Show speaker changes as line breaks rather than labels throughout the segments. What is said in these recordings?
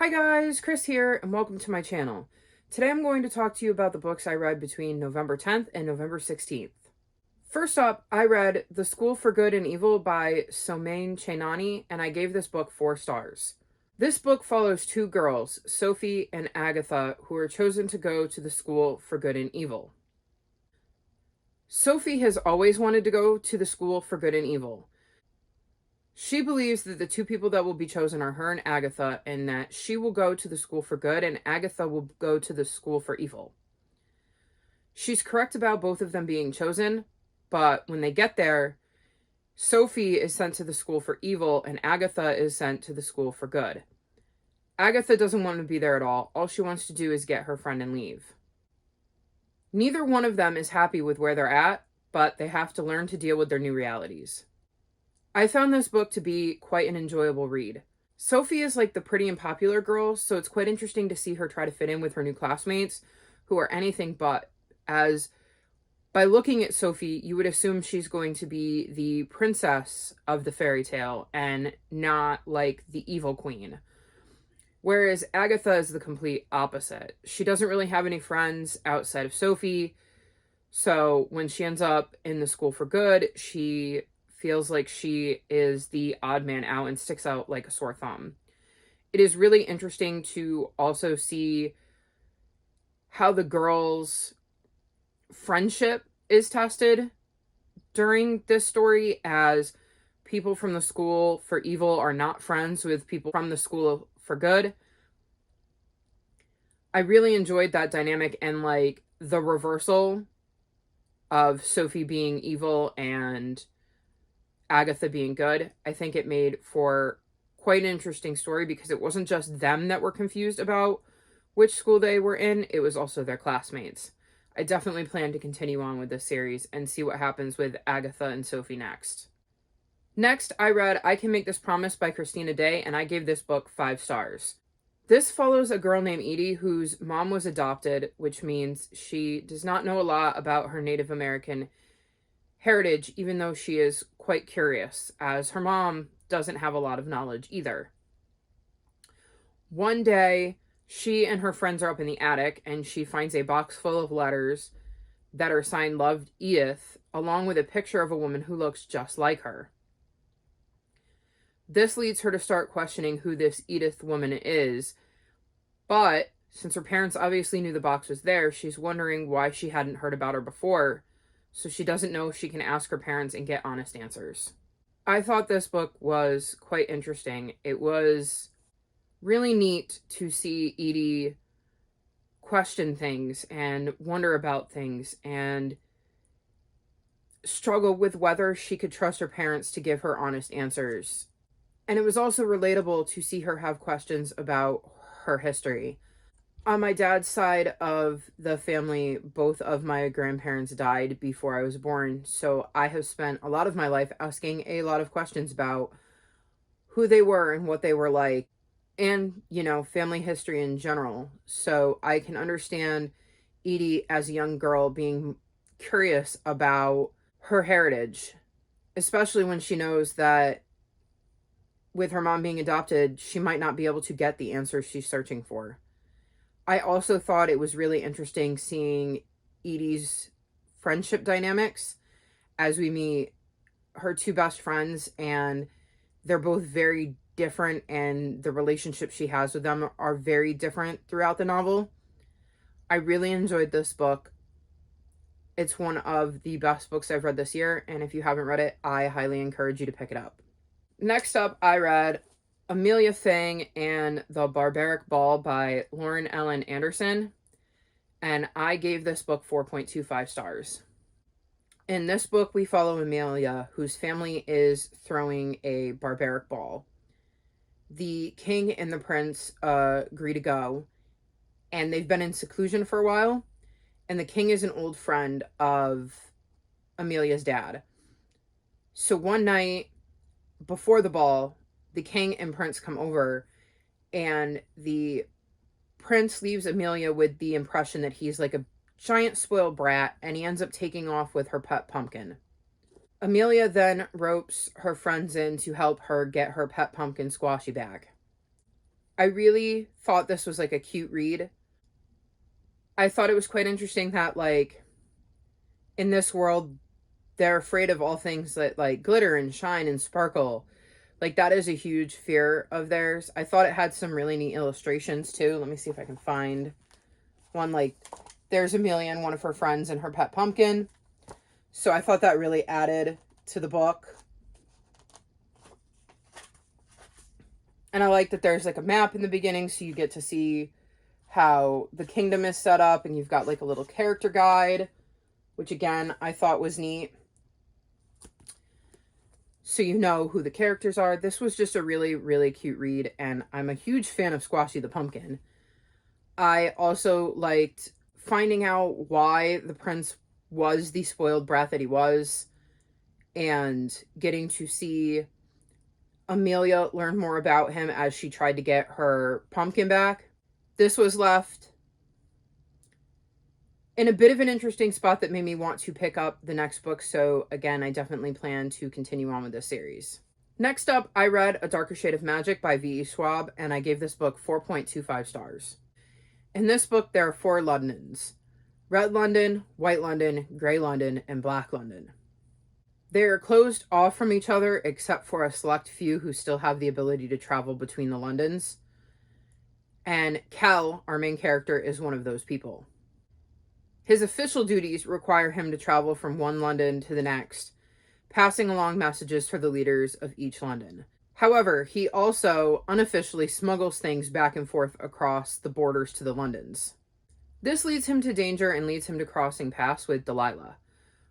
Hi guys, Chris here, and welcome to my channel. Today I'm going to talk to you about the books I read between November 10th and November 16th. First up, I read The School for Good and Evil by Somain Chainani, and I gave this book 4 stars. This book follows two girls, Sophie and Agatha, who are chosen to go to the School for Good and Evil. Sophie has always wanted to go to the School for Good and Evil. She believes that the two people that will be chosen are her and Agatha, and that she will go to the school for good and Agatha will go to the school for evil. She's correct about both of them being chosen, but when they get there, Sophie is sent to the school for evil and Agatha is sent to the school for good. Agatha doesn't want to be there at all. All she wants to do is get her friend and leave. Neither one of them is happy with where they're at, but they have to learn to deal with their new realities. I found this book to be quite an enjoyable read. Sophie is like the pretty and popular girl, so it's quite interesting to see her try to fit in with her new classmates, who are anything but, as by looking at Sophie, you would assume she's going to be the princess of the fairy tale and not like the evil queen. Whereas Agatha is the complete opposite. She doesn't really have any friends outside of Sophie, so when she ends up in the school for good, she feels like she is the odd man out and sticks out like a sore thumb. It is really interesting to also see how the girls' friendship is tested during this story, as people from the school for evil are not friends with people from the school for good. I really enjoyed that dynamic and like the reversal of Sophie being evil and Agatha being good. I think it made for quite an interesting story because it wasn't just them that were confused about which school they were in, it was also their classmates. I definitely plan to continue on with this series and see what happens with Agatha and Sophie next. Next, I read I Can Make This Promise by Christina Day, and I gave this book 5 stars. This follows a girl named Edie whose mom was adopted, which means she does not know a lot about her Native American heritage, even though she is quite curious, as her mom doesn't have a lot of knowledge either. One day, she and her friends are up in the attic, and she finds a box full of letters that are signed Loved Edith, along with a picture of a woman who looks just like her. This leads her to start questioning who this Edith woman is, but since her parents obviously knew the box was there, she's wondering why she hadn't heard about her before, so she doesn't know if she can ask her parents and get honest answers. I thought this book was quite interesting. It was really neat to see Edie question things and wonder about things and struggle with whether she could trust her parents to give her honest answers. And it was also relatable to see her have questions about her history. On my dad's side of the family, both of my grandparents died before I was born, so I have spent a lot of my life asking a lot of questions about who they were and what they were like, and, family history in general. So I can understand Edie as a young girl being curious about her heritage, especially when she knows that with her mom being adopted, she might not be able to get the answers she's searching for. I also thought it was really interesting seeing Edie's friendship dynamics as we meet her two best friends, and they're both very different, and the relationship she has with them are very different throughout the novel. I really enjoyed this book. It's one of the best books I've read this year, and if you haven't read it, I highly encourage you to pick it up. Next up, I read Amelia Fang and the Barbaric Ball by Lauren Ellen Anderson, and I gave this book 4.25 stars. In this book, we follow Amelia, whose family is throwing a barbaric ball. The king and the prince agree to go, and they've been in seclusion for a while, and the king is an old friend of Amelia's dad. So one night before the ball, the king and prince come over, and the prince leaves Amelia with the impression that he's like a giant spoiled brat, and he ends up taking off with her pet pumpkin. Amelia then ropes her friends in to help her get her pet pumpkin Squashy back. I really thought this was like a cute read. I thought it was quite interesting that like in this world they're afraid of all things that like glitter and shine and sparkle. Like that is a huge fear of theirs. I thought it had some really neat illustrations too. Let me see if I can find one. Like there's Amelia and one of her friends and her pet pumpkin. So I thought that really added to the book. And I like that there's like a map in the beginning, so you get to see how the kingdom is set up, and you've got like a little character guide, which again, I thought was neat. So you know who the characters are. This was just a really, really cute read, and I'm a huge fan of Squashy the Pumpkin. I also liked finding out why the prince was the spoiled brat that he was, and getting to see Amelia learn more about him as she tried to get her pumpkin back. This was left in a bit of an interesting spot that made me want to pick up the next book. So again, I definitely plan to continue on with this series. Next up, I read A Darker Shade of Magic by V.E. Schwab, and I gave this book 4.25 stars. In this book, there are 4 Londons: Red London, White London, Grey London, and Black London. They are closed off from each other except for a select few who still have the ability to travel between the Londons. And Cal, our main character, is one of those people. His official duties require him to travel from one London to the next, passing along messages for the leaders of each London. However, he also unofficially smuggles things back and forth across the borders to the Londons. This leads him to danger and leads him to crossing paths with Delilah.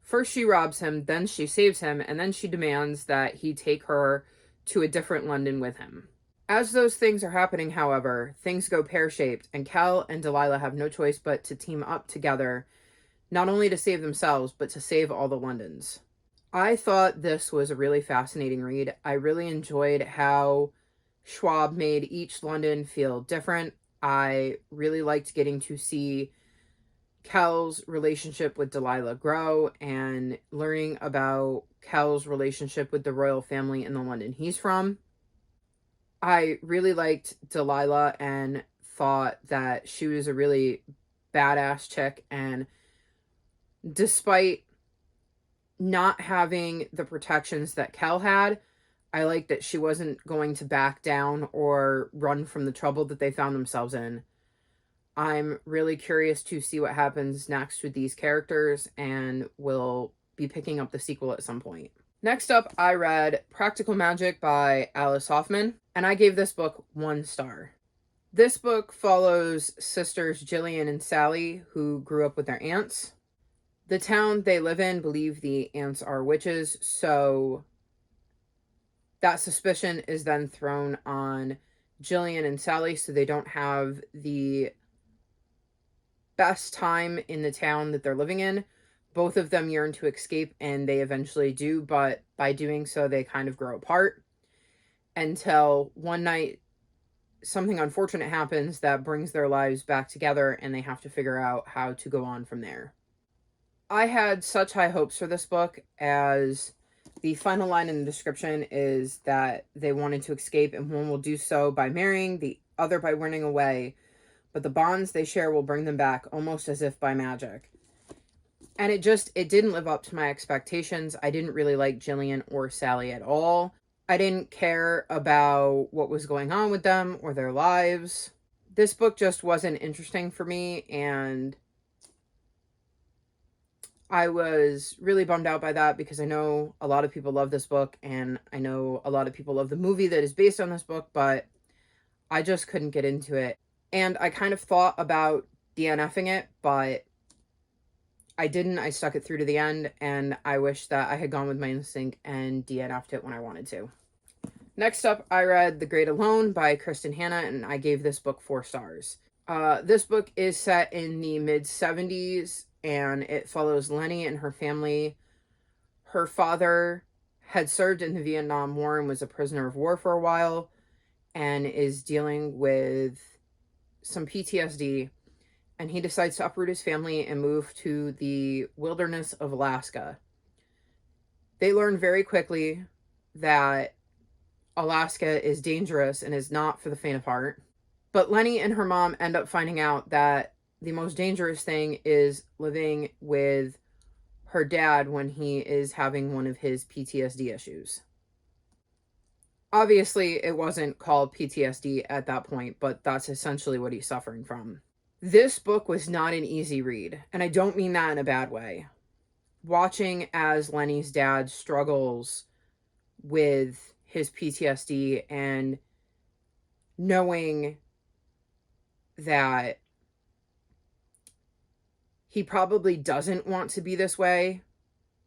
First she robs him, then she saves him, and then she demands that he take her to a different London with him. As those things are happening, however, things go pear-shaped, and Cal and Delilah have no choice but to team up together, not only to save themselves, but to save all the Londons. I thought this was a really fascinating read. I really enjoyed how Schwab made each London feel different. I really liked getting to see Cal's relationship with Delilah grow and learning about Cal's relationship with the royal family in the London he's from. I really liked Delilah and thought that she was a really badass chick, and despite not having the protections that Cal had, I liked that she wasn't going to back down or run from the trouble that they found themselves in. I'm really curious to see what happens next with these characters, and will be picking up the sequel at some point. Next up, I read Practical Magic by Alice Hoffman, and I gave this book 1 star. This book follows sisters Jillian and Sally, who grew up with their aunts. The town they live in believe the aunts are witches, so that suspicion is then thrown on Jillian and Sally, so they don't have the best time in the town that they're living in. Both of them yearn to escape, and they eventually do, but by doing so, they kind of grow apart until one night something unfortunate happens that brings their lives back together, and they have to figure out how to go on from there. I had such high hopes for this book, as the final line in the description is that they wanted to escape, and one will do so by marrying, the other by running away, but the bonds they share will bring them back almost as if by magic. And it didn't live up to my expectations. I didn't really like Jillian or Sally at all. I didn't care about what was going on with them or their lives. This book just wasn't interesting for me, and I was really bummed out by that, because I know a lot of people love this book, and I know a lot of people love the movie that is based on this book, but I just couldn't get into it. And I kind of thought about DNFing it, but I didn't. I stuck it through to the end, and I wish that I had gone with my instinct and DNF'd it when I wanted to. Next up, I read The Great Alone by Kristen Hanna, and I gave this book 4 stars. This book is set in the mid-70s, and it follows Lenny and her family. Her father had served in the Vietnam War and was a prisoner of war for a while, and is dealing with some PTSD, and he decides to uproot his family and move to the wilderness of Alaska. They learn very quickly that Alaska is dangerous and is not for the faint of heart. But Lenny and her mom end up finding out that the most dangerous thing is living with her dad when he is having one of his PTSD issues. Obviously, it wasn't called PTSD at that point, but that's essentially what he's suffering from. This book was not an easy read, and I don't mean that in a bad way. Watching as Lenny's dad struggles with his PTSD and knowing that he probably doesn't want to be this way,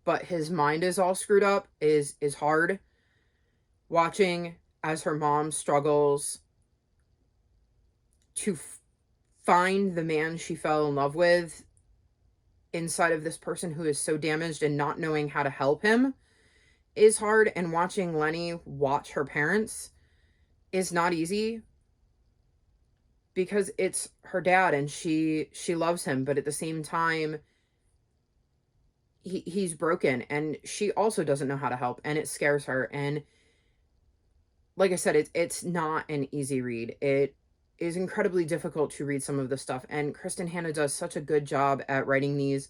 but his mind is all screwed up is hard. Watching as her mom struggles to find the man she fell in love with inside of this person who is so damaged and not knowing how to help him is hard. And watching Lenny watch her parents is not easy because it's her dad and she loves him, but at the same time he's broken and she also doesn't know how to help, and it scares her. And like I said, it's not an easy read. It is incredibly difficult to read some of the stuff, and Kristen Hanna does such a good job at writing these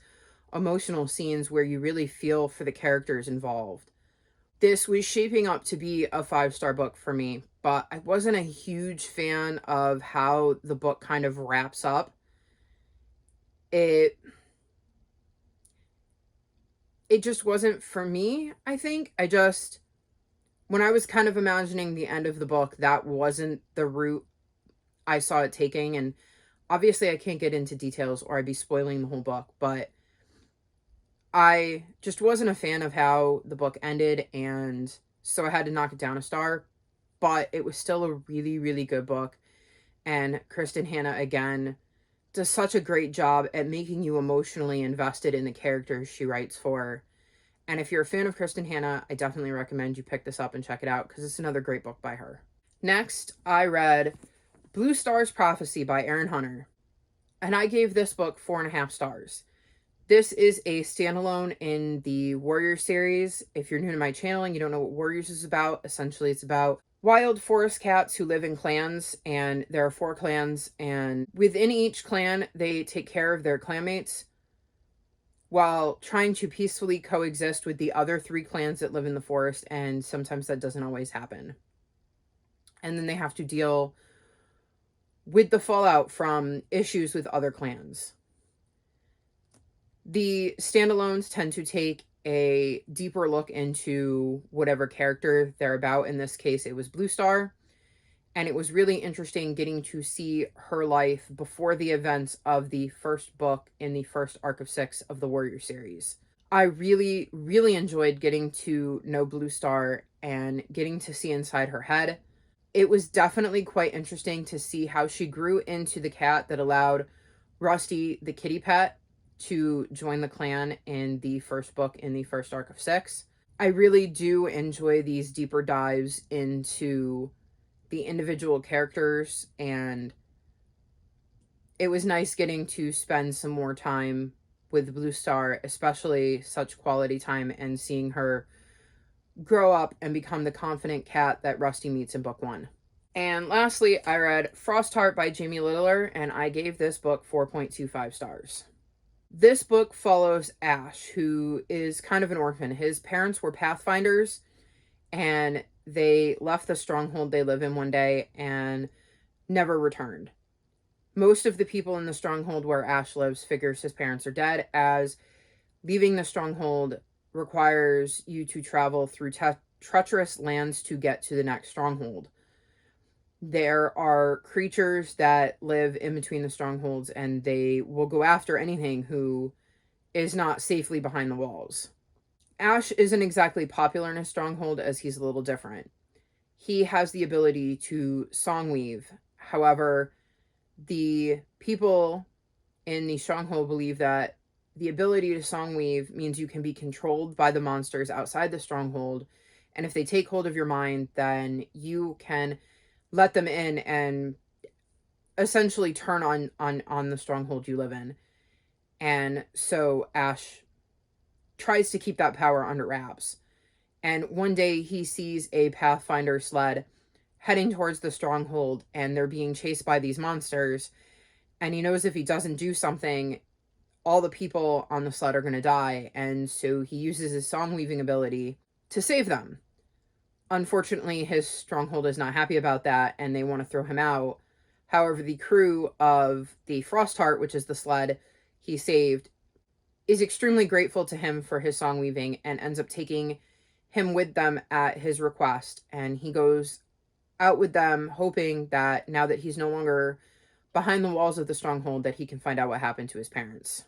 emotional scenes where you really feel for the characters involved. This was shaping up to be a 5-star book for me, but I wasn't a huge fan of how the book kind of wraps up. It just wasn't for me, I think. When I was kind of imagining the end of the book, that wasn't the route I saw it taking. And obviously I can't get into details or I'd be spoiling the whole book, but I just wasn't a fan of how the book ended, and so I had to knock it down a star. But it was still a really, really good book, and Kristen Hanna, again, does such a great job at making you emotionally invested in the characters she writes for. And if you're a fan of Kristen Hanna, I definitely recommend you pick this up and check it out, because it's another great book by her. Next, I read Blue Star's Prophecy by Erin Hunter, and I gave this book 4.5 stars. This is a standalone in the Warriors series. If you're new to my channel and you don't know what Warriors is about, essentially it's about wild forest cats who live in clans, and there are 4 clans, and within each clan, they take care of their clanmates while trying to peacefully coexist with the other 3 clans that live in the forest, and sometimes that doesn't always happen. And then they have to deal with the fallout from issues with other clans. The standalones tend to take a deeper look into whatever character they're about. In this case, it was Blue Star. And it was really interesting getting to see her life before the events of the first book in the first arc of 6 of the Warrior series. I really, really enjoyed getting to know Blue Star and getting to see inside her head. It was definitely quite interesting to see how she grew into the cat that allowed Rusty, the kitty pet, to join the clan in the first book in the first arc of 6. I really do enjoy these deeper dives into the individual characters, and it was nice getting to spend some more time with Blue Star, especially such quality time, and seeing her grow up and become the confident cat that Rusty meets in book 1. And lastly, I read Frostheart by Jamie Littler, and I gave this book 4.25 stars. This book follows Ash, who is kind of an orphan. His parents were pathfinders, and they left the stronghold they live in one day and never returned. Most of the people in the stronghold where Ash lives figures his parents are dead, as leaving the stronghold requires you to travel through treacherous lands to get to the next stronghold. There are creatures that live in between the strongholds, and they will go after anything who is not safely behind the walls. Ash isn't exactly popular in his stronghold, as he's a little different. He has the ability to song weave. However, the people in the stronghold believe that the ability to song weave means you can be controlled by the monsters outside the stronghold, and if they take hold of your mind, then you can let them in and essentially turn on the stronghold you live in. And so Ash tries to keep that power under wraps. And one day he sees a Pathfinder sled heading towards the stronghold, and they're being chased by these monsters, and he knows if he doesn't do something, all the people on the sled are going to die, and so he uses his song weaving ability to save them. Unfortunately, his stronghold is not happy about that, and they want to throw him out. However, the crew of the Frostheart, which is the sled he saved, is extremely grateful to him for his song weaving and ends up taking him with them at his request. And he goes out with them, hoping that now that he's no longer behind the walls of the stronghold, that he can find out what happened to his parents.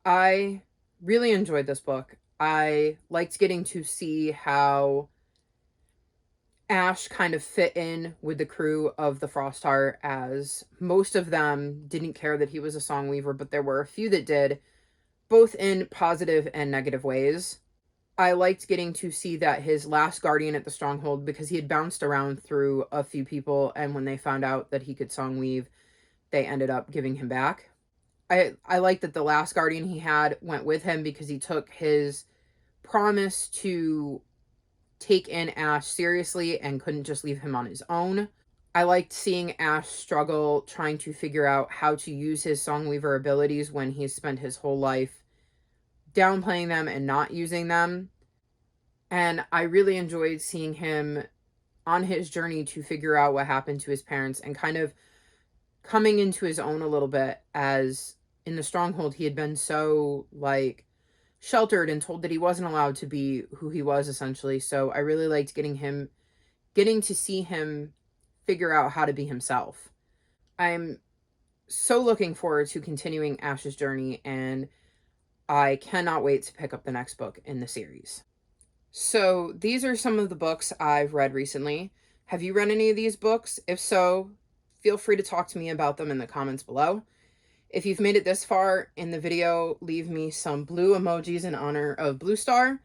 I really enjoyed this book. I liked getting to see how Ash kind of fit in with the crew of the Frostheart, as most of them didn't care that he was a song weaver, but there were a few that did, both in positive and negative ways. I liked getting to see that his last guardian at the stronghold, because he had bounced around through a few people, and when they found out that he could song weave, they ended up giving him back. I like that the last guardian he had went with him, because he took his promise to take in Ash seriously and couldn't just leave him on his own. I liked seeing Ash struggle trying to figure out how to use his songweaver abilities when he's spent his whole life downplaying them and not using them. And I really enjoyed seeing him on his journey to figure out what happened to his parents and kind of coming into his own a little bit, as in the stronghold he had been so sheltered and told that he wasn't allowed to be who he was, essentially. So I really liked getting to see him figure out how to be himself. I'm so looking forward to continuing Ash's journey, and I cannot wait to pick up the next book in the series. So these are some of the books I've read recently. Have you read any of these books? If so, feel free to talk to me about them in the comments below. If you've made it this far in the video, leave me some blue emojis in honor of Blue Star.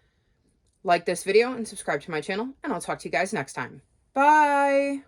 Like this video and subscribe to my channel, and I'll talk to you guys next time. Bye!